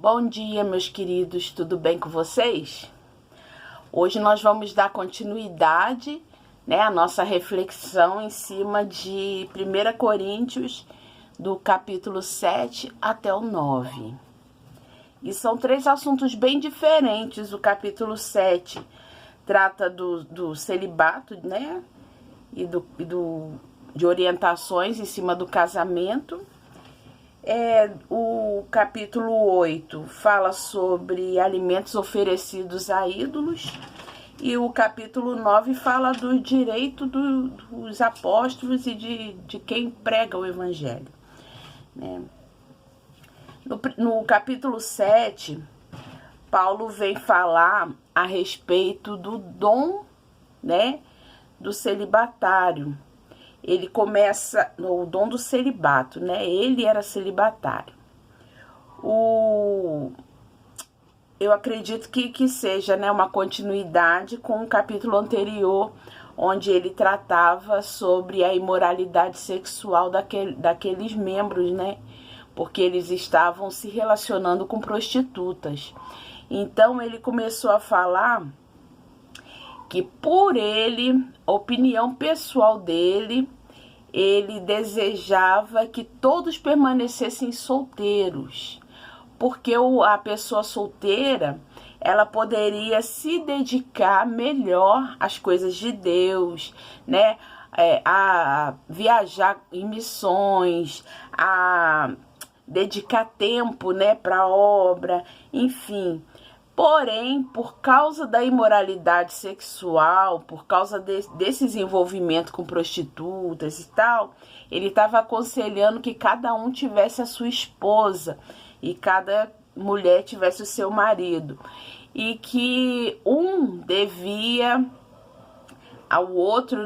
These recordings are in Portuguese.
Bom dia, meus queridos, tudo bem com vocês? Hoje nós vamos dar continuidade, à nossa reflexão em cima de 1 Coríntios, do capítulo 7 até o 9. E são três assuntos bem diferentes. O capítulo 7 trata do celibato, e de orientações em cima do casamento. O capítulo 8 fala sobre alimentos oferecidos a ídolos. E o capítulo 9 fala do direito dos apóstolos e de quem prega o evangelho. No capítulo 7, Paulo vem falar a respeito do dom, do celibatário. Ele começa no dom do celibato, Ele era celibatário. Eu acredito que seja, uma continuidade com o capítulo anterior, onde ele tratava sobre a imoralidade sexual daqueles membros, porque eles estavam se relacionando com prostitutas. Então ele começou a falar que por ele, opinião pessoal dele, ele desejava que todos permanecessem solteiros, porque a pessoa solteira, ela poderia se dedicar melhor às coisas de Deus, a viajar em missões, a dedicar tempo, para a obra, enfim. Porém, por causa da imoralidade sexual, por causa desses envolvimentos com prostitutas e tal, ele estava aconselhando que cada um tivesse a sua esposa e cada mulher tivesse o seu marido. E que um devia ao outro,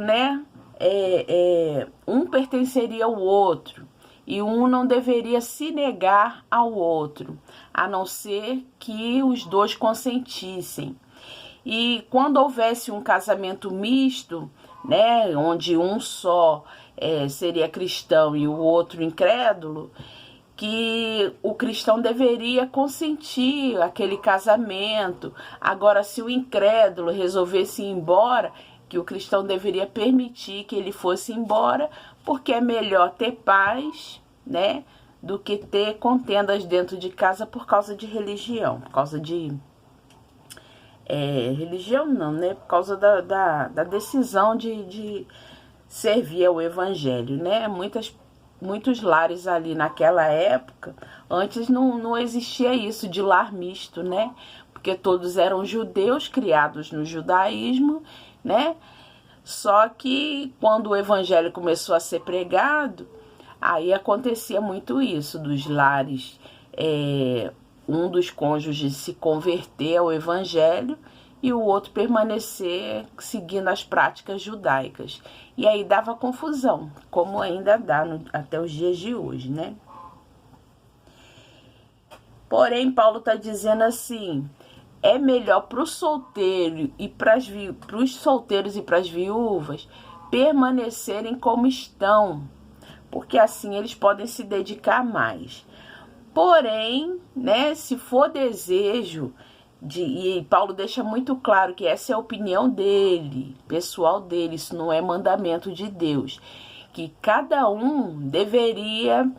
um pertenceria ao outro. E um não deveria se negar ao outro, a não ser que os dois consentissem. E quando houvesse um casamento misto, onde um só seria cristão e o outro incrédulo, que o cristão deveria consentir aquele casamento. Agora, se o incrédulo resolvesse ir embora, que o cristão deveria permitir que ele fosse embora, porque é melhor ter paz, do que ter contendas dentro de casa por causa de religião, por causa de... religião não, por causa da decisão de servir ao evangelho, Muitos lares ali naquela época, antes não existia isso de lar misto, Porque todos eram judeus, criados no judaísmo, Só que quando o evangelho começou a ser pregado, aí acontecia muito isso, dos lares, um dos cônjuges se converter ao evangelho e o outro permanecer seguindo as práticas judaicas. E aí dava confusão, como ainda dá até os dias de hoje, Porém, Paulo está dizendo assim: é melhor para o solteiro e para os solteiros e para as viúvas permanecerem como estão, porque assim eles podem se dedicar mais. Porém, se for desejo e Paulo deixa muito claro que essa é a opinião dele, pessoal dele, isso não é mandamento de Deus, que cada um deveria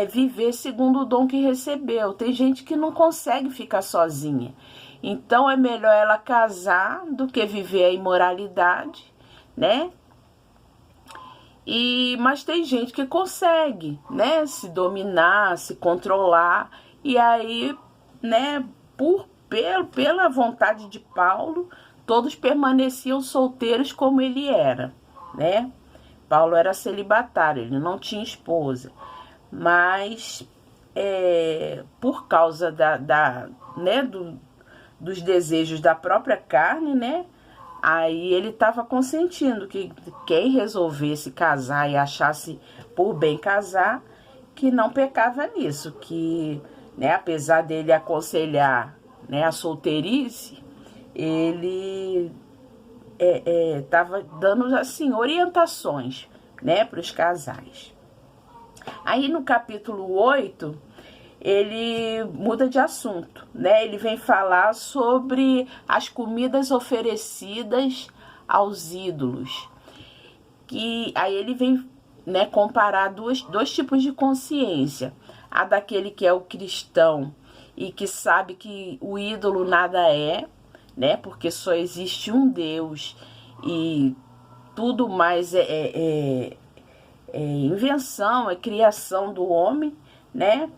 viver segundo o dom que recebeu. Tem gente que não consegue ficar sozinha, então é melhor ela casar do que viver a imoralidade, Mas tem gente que consegue, se dominar, se controlar, e aí, pela vontade de Paulo, todos permaneciam solteiros como ele era, Paulo era celibatário, ele não tinha esposa, mas por causa dos desejos da própria carne, aí ele estava consentindo que quem resolvesse casar e achasse por bem casar, que não pecava nisso, que, apesar dele aconselhar, a solteirice, ele estava dando, assim, orientações, para os casais. Aí no capítulo 8, ele muda de assunto, né? Ele vem falar sobre as comidas oferecidas aos ídolos. Que aí ele vem, né, comparar dois tipos de consciência. A daquele que é o cristão e que sabe que o ídolo nada é, né? Porque só existe um Deus e tudo mais é invenção, é criação do homem, né?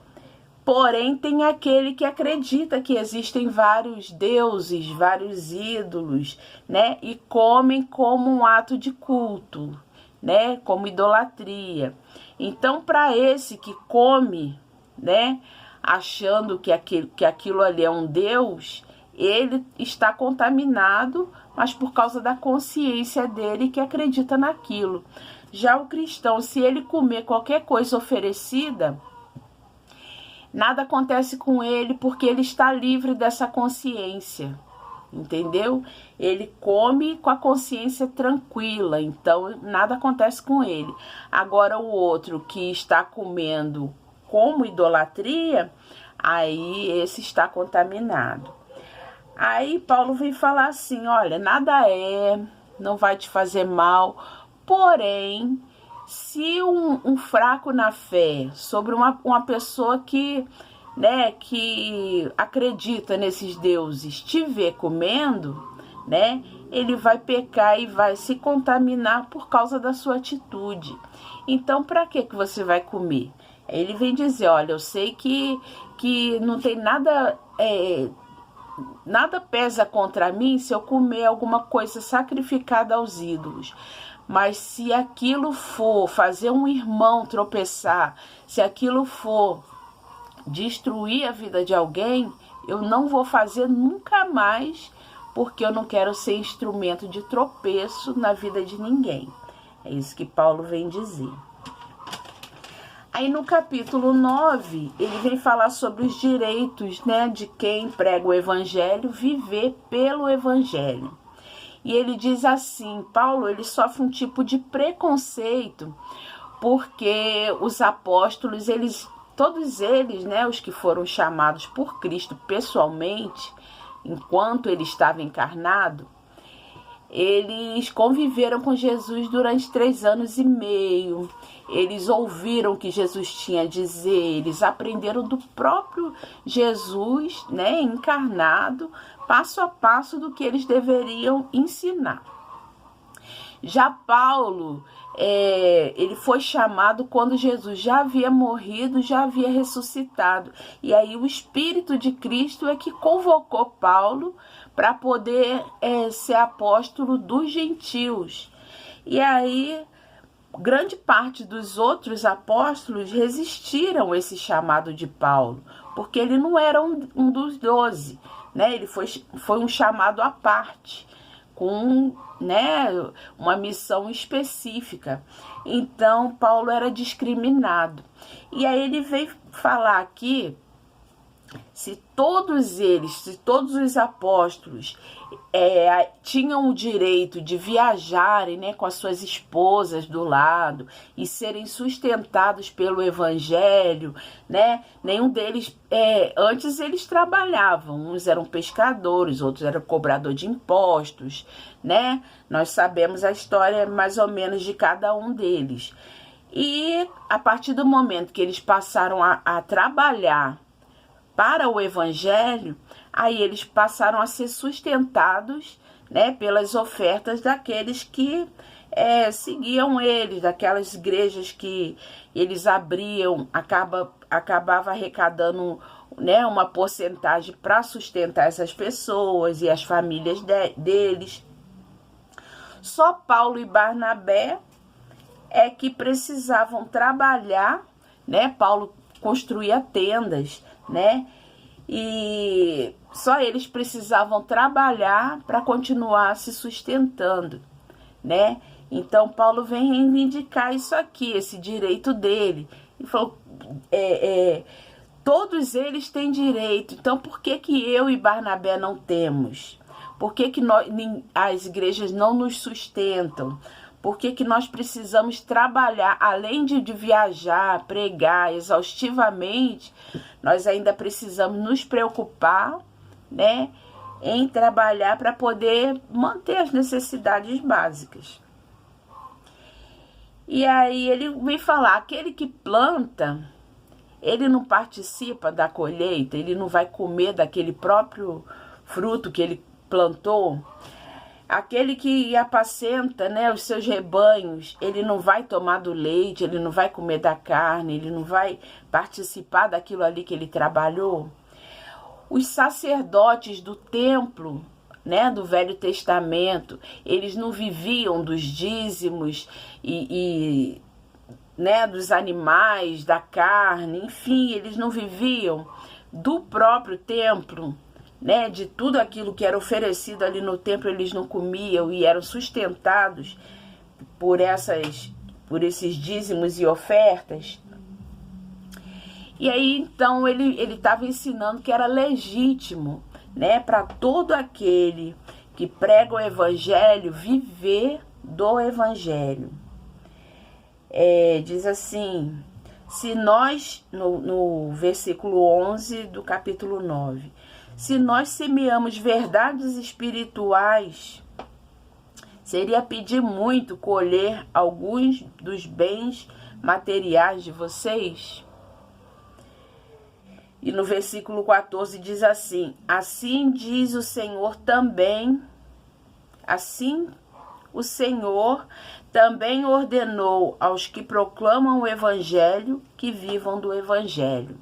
Porém, tem aquele que acredita que existem vários deuses, vários ídolos, né? E comem como um ato de culto, né? Como idolatria. Então, para esse que come, né? Achando que aquilo ali é um deus, ele está contaminado, mas por causa da consciência dele que acredita naquilo. Já o cristão, se ele comer qualquer coisa oferecida, nada acontece com ele porque ele está livre dessa consciência, entendeu? Ele come com a consciência tranquila, então nada acontece com ele. Agora o outro que está comendo como idolatria, aí esse está contaminado. Aí Paulo vem falar assim, olha, nada não vai te fazer mal, porém, se um fraco na fé, sobre uma pessoa que, né, que acredita nesses deuses, te vê comendo, né, ele vai pecar e vai se contaminar por causa da sua atitude. Então, para que você vai comer? Ele vem dizer, olha, eu sei que não tem nada... nada pesa contra mim se eu comer alguma coisa sacrificada aos ídolos. Mas se aquilo for fazer um irmão tropeçar, se aquilo for destruir a vida de alguém, eu não vou fazer nunca mais, porque eu não quero ser instrumento de tropeço na vida de ninguém. É isso que Paulo vem dizer. Aí no capítulo 9, ele vem falar sobre os direitos, né, de quem prega o evangelho, viver pelo evangelho. E ele diz assim, Paulo, ele sofre um tipo de preconceito, porque os apóstolos, todos eles, né, os que foram chamados por Cristo pessoalmente, enquanto ele estava encarnado, eles conviveram com Jesus durante 3 anos e meio. Eles ouviram o que Jesus tinha a dizer, eles aprenderam do próprio Jesus, né, encarnado, passo a passo do que eles deveriam ensinar. Já Paulo, ele foi chamado quando Jesus já havia morrido, já havia ressuscitado. E aí o Espírito de Cristo é que convocou Paulo para poder ser apóstolo dos gentios. E aí grande parte dos outros apóstolos resistiram a esse chamado de Paulo, porque ele não era um dos 12, né? Ele foi um chamado à parte, com, né, uma missão específica. Então Paulo era discriminado. E aí ele veio falar aqui, se todos os apóstolos tinham o direito de viajarem, né, com as suas esposas do lado e serem sustentados pelo evangelho, né, nenhum deles, antes eles trabalhavam, uns eram pescadores, outros eram cobrador de impostos, né, nós sabemos a história mais ou menos de cada um deles. E a partir do momento que eles passaram a trabalhar para o evangelho, aí eles passaram a ser sustentados, né, pelas ofertas daqueles que seguiam eles, daquelas igrejas que eles abriam, acabava arrecadando, né, uma porcentagem para sustentar essas pessoas e as famílias deles. Só Paulo e Barnabé é que precisavam trabalhar, né? Paulo construía tendas, né? E só eles precisavam trabalhar para continuar se sustentando, né? Então Paulo vem reivindicar isso aqui, esse direito dele. Ele falou, todos eles têm direito, então por que eu e Barnabé não temos? Por que as igrejas não nos sustentam? Por que que nós precisamos trabalhar, além de viajar, pregar exaustivamente, nós ainda precisamos nos preocupar, né, em trabalhar para poder manter as necessidades básicas. E aí ele vem falar, aquele que planta, ele não participa da colheita, ele não vai comer daquele próprio fruto que ele plantou. Aquele que apacenta, né, os seus rebanhos, ele não vai tomar do leite, ele não vai comer da carne, ele não vai participar daquilo ali que ele trabalhou. Os sacerdotes do templo, né, do Velho Testamento, eles não viviam dos dízimos né, dos animais, da carne, enfim, eles não viviam do próprio templo, né, de tudo aquilo que era oferecido ali no templo, eles não comiam e eram sustentados por esses dízimos e ofertas. E aí, então, ele estava ensinando que era legítimo, né, para todo aquele que prega o evangelho, viver do evangelho. Diz assim, se nós, no versículo 11 do capítulo 9, se nós semeamos verdades espirituais, seria pedir muito colher alguns dos bens materiais de vocês? E no versículo 14 diz assim, assim diz o Senhor também, assim o Senhor também ordenou aos que proclamam o evangelho que vivam do evangelho.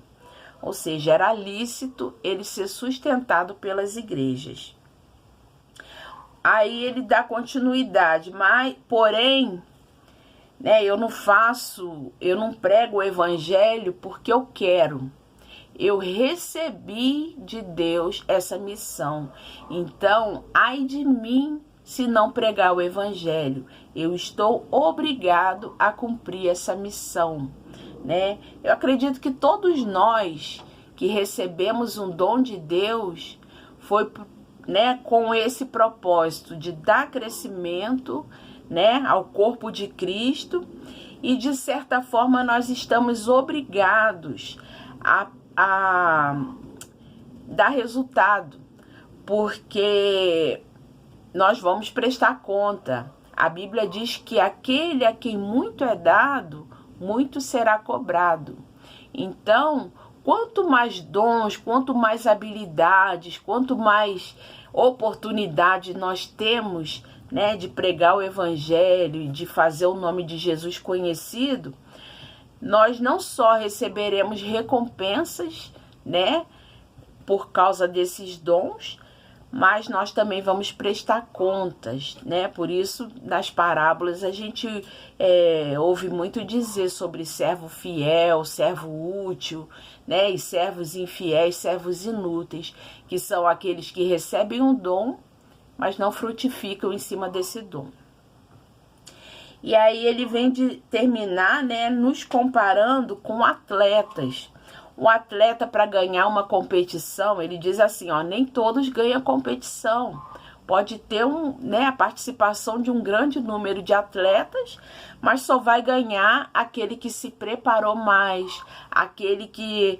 Ou seja, era lícito ele ser sustentado pelas igrejas. Aí ele dá continuidade, porém, né, eu não prego o evangelho porque eu quero. Eu recebi de Deus essa missão. Então, ai de mim se não pregar o evangelho. Eu estou obrigado a cumprir essa missão, né? Eu acredito que todos nós que recebemos um dom de Deus foi, né, com esse propósito de dar crescimento, né, ao corpo de Cristo, e de certa forma nós estamos obrigados a dar resultado, porque nós vamos prestar conta. A Bíblia diz que aquele a quem muito é dado, muito será cobrado. Então, quanto mais dons, quanto mais habilidades, quanto mais oportunidade nós temos, né, de pregar o evangelho, de fazer o nome de Jesus conhecido, nós não só receberemos recompensas, né, por causa desses dons, mas nós também vamos prestar contas, né? Por isso, nas parábolas, a gente ouve muito dizer sobre servo fiel, servo útil, né? E servos infiéis, servos inúteis, que são aqueles que recebem um dom, mas não frutificam em cima desse dom. E aí ele vem de terminar, né, nos comparando com atletas. Um atleta, para ganhar uma competição, ele diz assim, ó, nem todos ganham competição. Pode ter a participação de um grande número de atletas, mas só vai ganhar aquele que se preparou mais, aquele que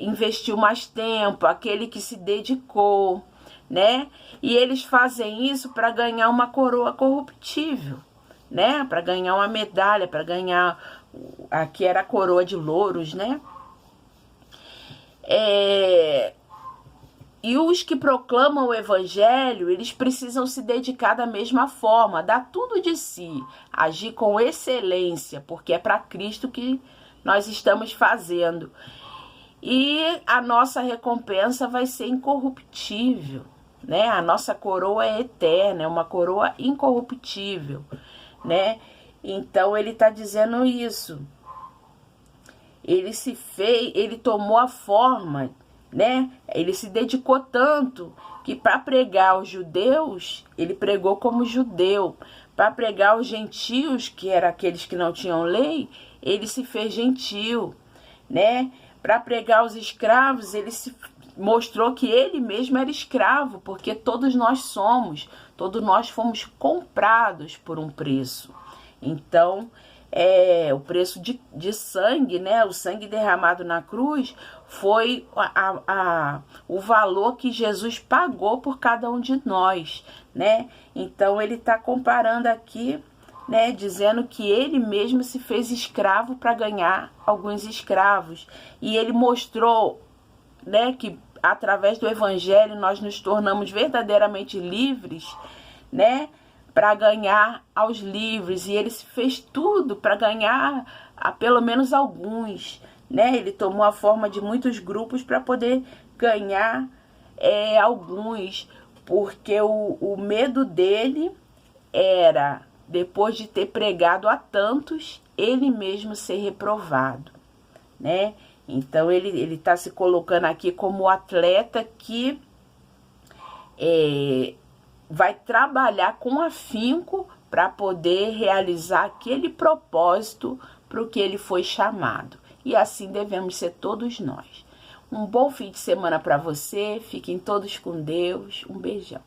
investiu mais tempo, aquele que se dedicou, né? E eles fazem isso para ganhar uma coroa corruptível, né? Para ganhar uma medalha, para ganhar, aqui era a coroa de louros, né? E os que proclamam o evangelho, eles precisam se dedicar da mesma forma, dar tudo de si, agir com excelência, porque é para Cristo que nós estamos fazendo. E a nossa recompensa vai ser incorruptível, né? A nossa coroa é eterna, é uma coroa incorruptível, né? Então ele está dizendo isso. Ele tomou a forma, né? Ele se dedicou tanto que para pregar aos judeus, ele pregou como judeu. Para pregar aos gentios, que eram aqueles que não tinham lei, ele se fez gentil, né? Para pregar aos escravos, ele se mostrou que ele mesmo era escravo, porque todos nós fomos comprados por um preço. Então, o preço de sangue, né? O sangue derramado na cruz foi o valor que Jesus pagou por cada um de nós, né? Então, ele está comparando aqui, né, dizendo que ele mesmo se fez escravo para ganhar alguns escravos. E ele mostrou, né, que através do evangelho nós nos tornamos verdadeiramente livres, né, para ganhar aos livres. E ele fez tudo para ganhar a pelo menos alguns, né? Ele tomou a forma de muitos grupos para poder ganhar alguns, porque o medo dele era, depois de ter pregado a tantos, ele mesmo ser reprovado, né? Então ele está se colocando aqui como o atleta que vai trabalhar com afinco para poder realizar aquele propósito para o que ele foi chamado. E assim devemos ser todos nós. Um bom fim de semana para você, fiquem todos com Deus, um beijão.